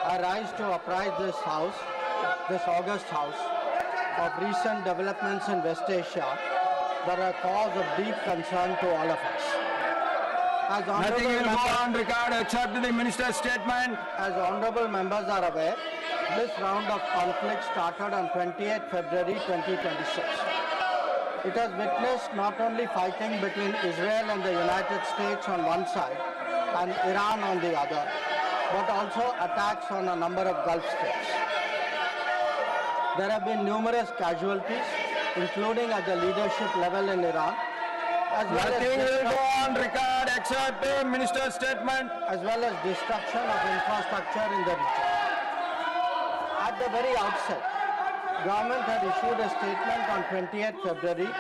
I rise to apprise this House, this August House, of recent developments in West Asia that are a cause of deep concern to all of us. Nothing will go on record except the minister's statement. As honorable members are aware, this round of conflict started on 28 February 2026. It has witnessed not only fighting between Israel and the United States on one side and Iran on the other, but also attacks on a number of Gulf states. There have been numerous casualties, including at the leadership level in Iran, as well Nothing will go on record except the minister's statement. as well as destruction of infrastructure in the region. At the very outset, government had issued a statement on 28 February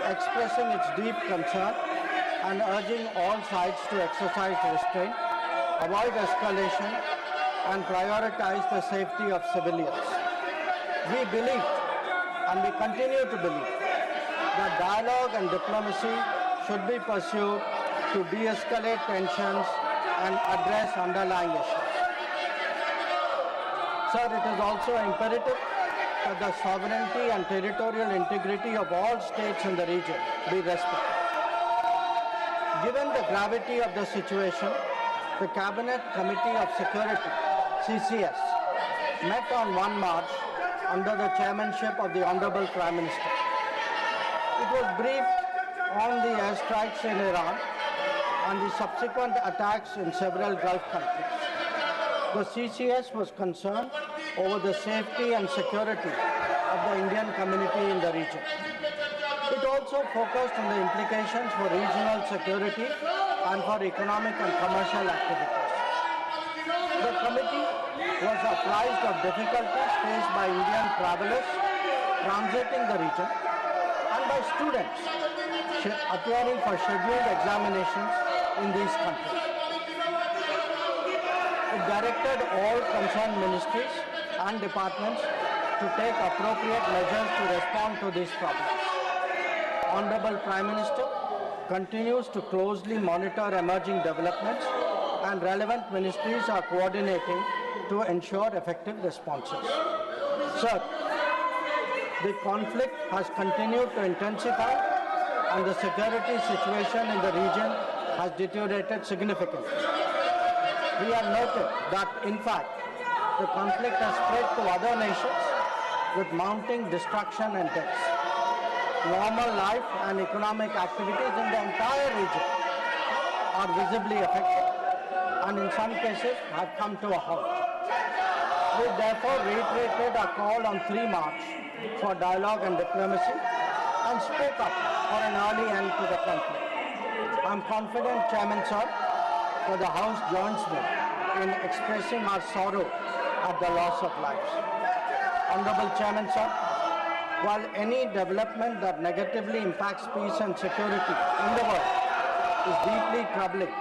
expressing its deep concern and urging all sides to exercise restraint, avoid escalation, and prioritize the safety of civilians. We believe, and we continue to believe, that dialogue and diplomacy should be pursued to de-escalate tensions and address underlying issues. Sir, it is also imperative that the sovereignty and territorial integrity of all states in the region be respected. Given the gravity of the situation, the Cabinet Committee of Security, CCS, met on 1 March under the chairmanship of the Honorable Prime Minister. It was briefed on the airstrikes in Iran and the subsequent attacks in several Gulf countries. The CCS was concerned over the safety and security of the Indian community in the region. It also focused on the implications for regional security and for economic and commercial activities. The committee was apprised of difficulties faced by Indian travelers transiting the region and by students appearing for scheduled examinations in these countries. It directed all concerned ministries and departments to take appropriate measures to respond to these problems. Honorable Prime Minister continues to closely monitor emerging developments and relevant ministries are coordinating to ensure effective responses. Sir, the conflict has continued to intensify and the security situation in the region has deteriorated significantly. We have noted that, in fact, the conflict has spread to other nations with mounting destruction and deaths. Normal life and economic activities in the entire region are visibly affected and in some cases have come to a halt. We therefore reiterated our call on 3 March for dialogue and diplomacy and spoke up for an early end to the conflict. I am confident, Chairman Sir, that the House joins me in expressing our sorrow at the loss of lives. Honorable Chairman Sir, while any development that negatively impacts peace and security in the world is deeply troubling,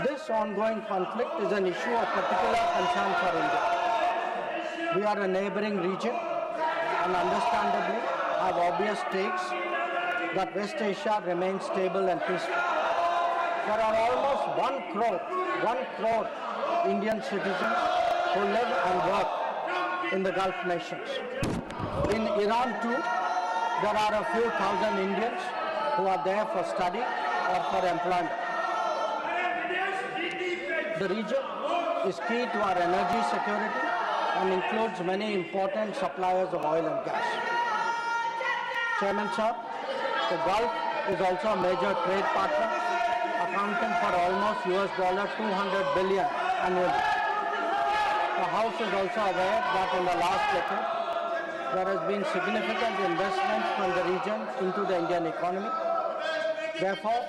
this ongoing conflict is an issue of particular concern for India. We are a neighboring region and understandably have obvious stakes that West Asia remains stable and peaceful. There are almost 1 crore Indian citizens who live and work in the Gulf nations. In Iran too, there are a few thousand Indians who are there for study or for employment. The region is key to our energy security and includes many important suppliers of oil and gas. Chairman Sir, the Gulf is also a major trade partner, accounting for almost $200 billion annually. The House is also aware that in the last decade, there has been significant investment from the region into the Indian economy. Therefore,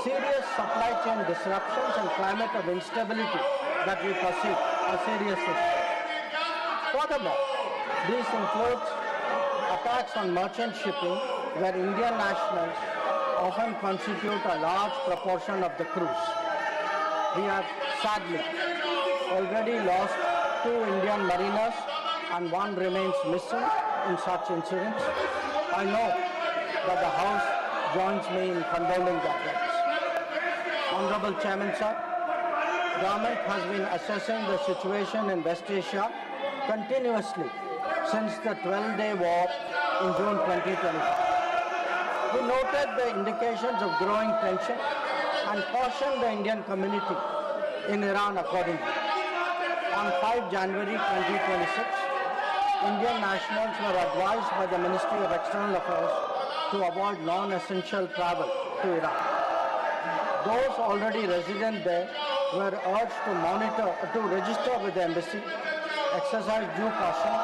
serious supply chain disruptions and climate of instability that we perceive are serious issues. Furthermore, these include attacks on merchant shipping where Indian nationals often constitute a large proportion of the crews. We have sadly already lost 2 Indian mariners and 1 remains missing in such incidents. I know that the House joins me in condoling their deaths. Honorable Chairman Sir, government has been assessing the situation in West Asia continuously since the 12-day war in June 2025. We noted the indications of growing tension and cautioned the Indian community in Iran accordingly. On 5 January 2026, Indian nationals were advised by the Ministry of External Affairs to avoid non-essential travel to Iran. Those already resident there were urged to register with the embassy, exercise due caution,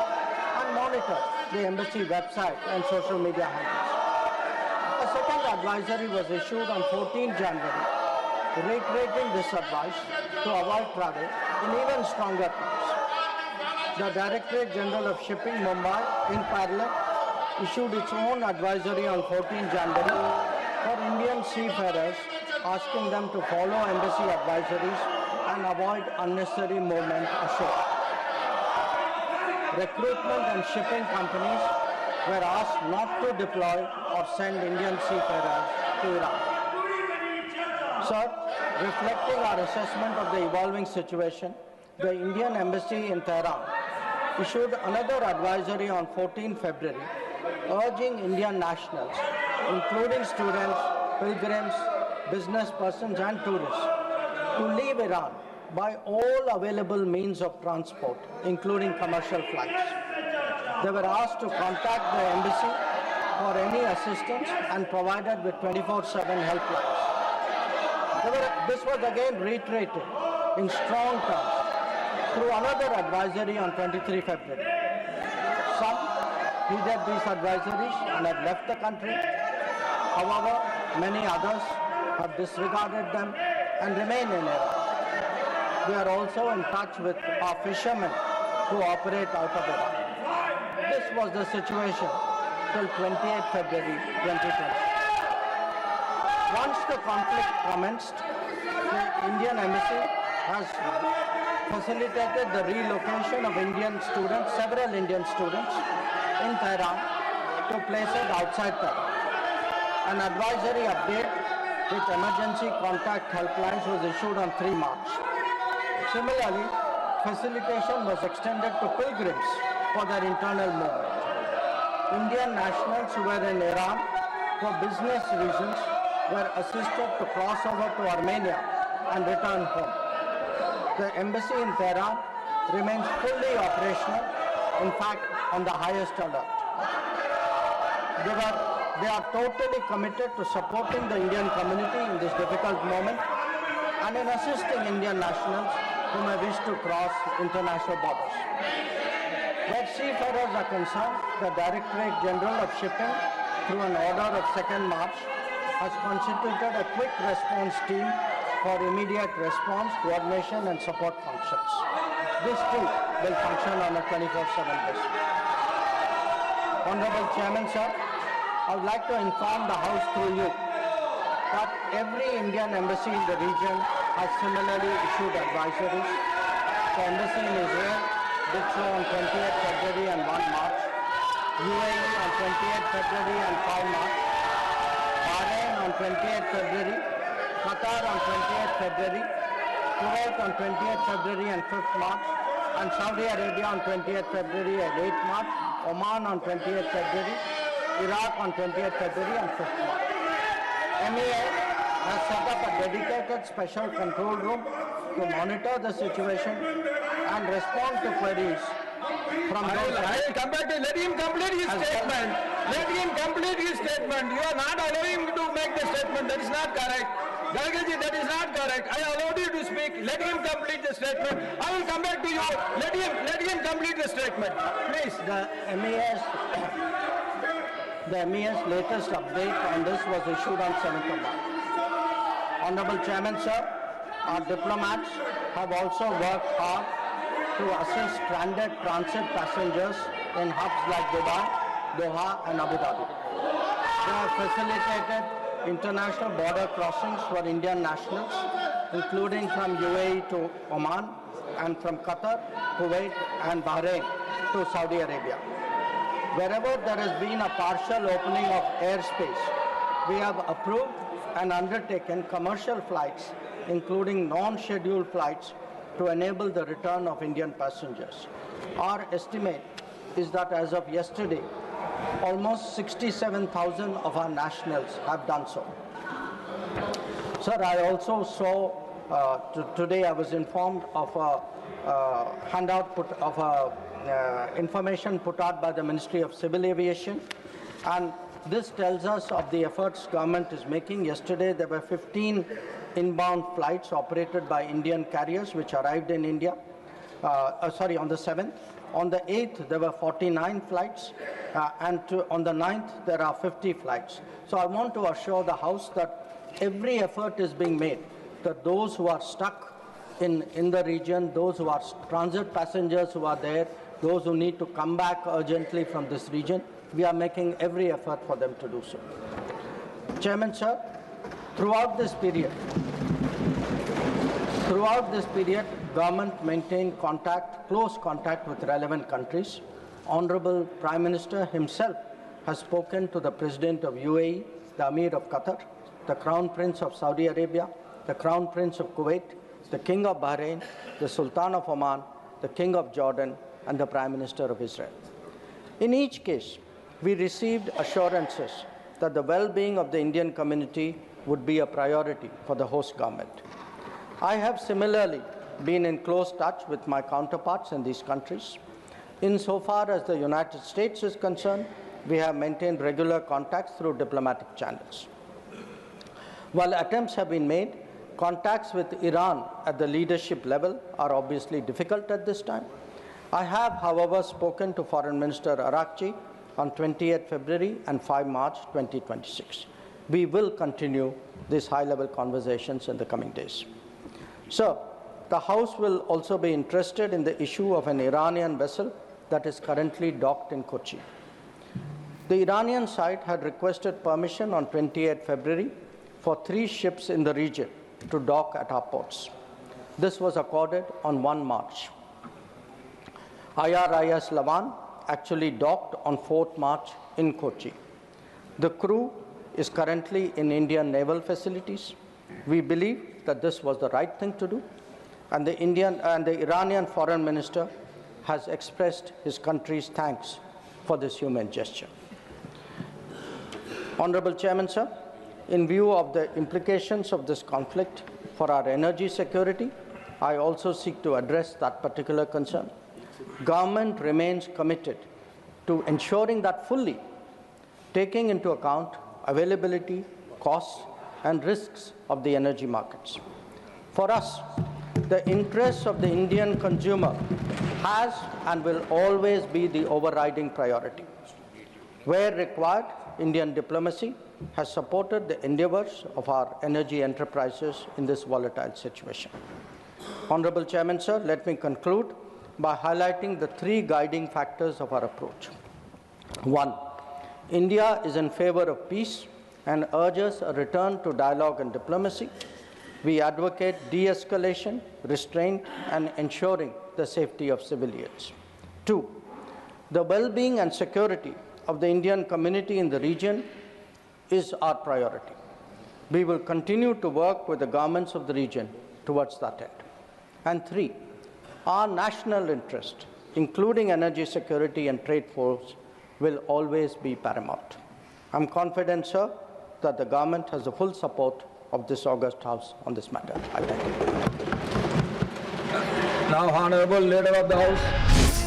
and monitor the embassy website and social media handles. A second advisory was issued on 14 January, reiterating this advice to avoid travel in even stronger terms. The Directorate General of Shipping, Mumbai, in parallel, issued its own advisory on 14 January for Indian seafarers, asking them to follow embassy advisories and avoid unnecessary movement ashore. Recruitment and shipping companies were asked not to deploy or send Indian seafarers to Iran. Sir, reflecting our assessment of the evolving situation, the Indian Embassy in Tehran issued another advisory on 14 February urging Indian nationals, including students, pilgrims, business persons and tourists, to leave Iran by all available means of transport, including commercial flights. They were asked to contact the embassy for any assistance and provided with 24/7 helplines. This was again reiterated in strong terms through another advisory on 23 February. Some heeded these advisories and have left the country. However, many others have disregarded them and remain in Iran. We are also in touch with our fishermen who operate out of Iran. This was the situation till 28 February 2020. Once the conflict commenced, the Indian Embassy has facilitated the relocation of several Indian students in Tehran to places outside Tehran. An advisory update with emergency contact helplines was issued on 3 March. Similarly, facilitation was extended to pilgrims for their internal movement. Indian nationals who were in Iran for business reasons were assisted to cross over to Armenia and return home. The embassy in Tehran remains fully operational, in fact, on the highest alert. They are totally committed to supporting the Indian community in this difficult moment and in assisting Indian nationals who may wish to cross international borders. Where seafarers are concerned, the Directorate General of Shipping, through an order of 2nd March, has constituted a quick response team for immediate response, coordination and support functions. This too will function on a 24/7 basis. Honorable Chairman, sir, I would like to inform the House through you that every Indian embassy in the region has similarly issued advisories. The embassy in Israel did so on 28 February and 1 March, UAE on 28 February and 5 March, Bahrain on 28 February, Qatar on 28 February, Kuwait on 28 February and 5th March, and Saudi Arabia on 28 February and 8th March, Oman on 28 February, Iraq on 28 February and 5th March. MEA has set up a dedicated special control room to monitor the situation and respond to queries from those. I will come back to let him complete his statement. Let him complete his statement. You are not allowing him to make the statement. That is not correct. Galgalji, that is not correct. I allowed you to speak. Let him complete the statement. I will come back to you. Let him complete the statement. Please. The MEA's latest update on this was issued on 7th of March. Honorable Chairman, sir, our diplomats have also worked hard to assist stranded transit passengers in hubs like Dubai, Doha and Abu Dhabi. They have facilitated international border crossings for Indian nationals, including from UAE to Oman and from Qatar, Kuwait and Bahrain to Saudi Arabia. Wherever there has been a partial opening of airspace, we have approved and undertaken commercial flights including non-scheduled flights, to enable the return of Indian passengers. Our estimate is that as of yesterday, almost 67,000 of our nationals have done so. Sir, I also saw, today I was informed of a information put out by the Ministry of Civil Aviation, and this tells us of the efforts government is making. Yesterday there were 15 inbound flights operated by Indian carriers which arrived in India, on the 7th. On the 8th, there were 49 flights, on the 9th, there are 50 flights. So I want to assure the House that every effort is being made, that those who are stuck in the region, those who are transit passengers who are there, those who need to come back urgently from this region, we are making every effort for them to do so. Chairman, sir, throughout this period, government maintained close contact with relevant countries. Honorable Prime Minister himself has spoken to the President of UAE, the Amir of Qatar, the Crown Prince of Saudi Arabia, the Crown Prince of Kuwait, the King of Bahrain, the Sultan of Oman, the King of Jordan, and the Prime Minister of Israel. In each case, we received assurances that the well-being of the Indian community would be a priority for the host government. I have similarly been in close touch with my counterparts in these countries. Insofar as the United States is concerned, we have maintained regular contacts through diplomatic channels. While attempts have been made, contacts with Iran at the leadership level are obviously difficult at this time. I have, however, spoken to Foreign Minister Arakchi on 28 February and 5 March 2026. We will continue these high-level conversations in the coming days. Sir, the House will also be interested in the issue of an Iranian vessel that is currently docked in Kochi. The Iranian side had requested permission on 28 February for 3 ships in the region to dock at our ports. This was accorded on 1 March. IRIS Lavan actually docked on 4th March in Kochi. The crew is currently in Indian naval facilities. We believe that this was the right thing to do, and the Iranian foreign minister has expressed his country's thanks for this humane gesture. Honorable Chairman, sir, in view of the implications of this conflict for our energy security, I also seek to address that particular concern. Government remains committed to ensuring that fully, taking into account availability, costs, and risks of the energy markets. For us, the interests of the Indian consumer has and will always be the overriding priority. Where required, Indian diplomacy has supported the endeavors of our energy enterprises in this volatile situation. Honorable Chairman, sir, let me conclude by highlighting the 3 guiding factors of our approach. 1, India is in favor of peace and urges a return to dialogue and diplomacy. We advocate de-escalation, restraint, and ensuring the safety of civilians. 2, the well-being and security of the Indian community in the region is our priority. We will continue to work with the governments of the region towards that end. And 3, our national interest, including energy security and trade flows, will always be paramount. I'm confident, sir, that the government has the full support of this august House on this matter. I thank you. Now, Honorable Leader of the House.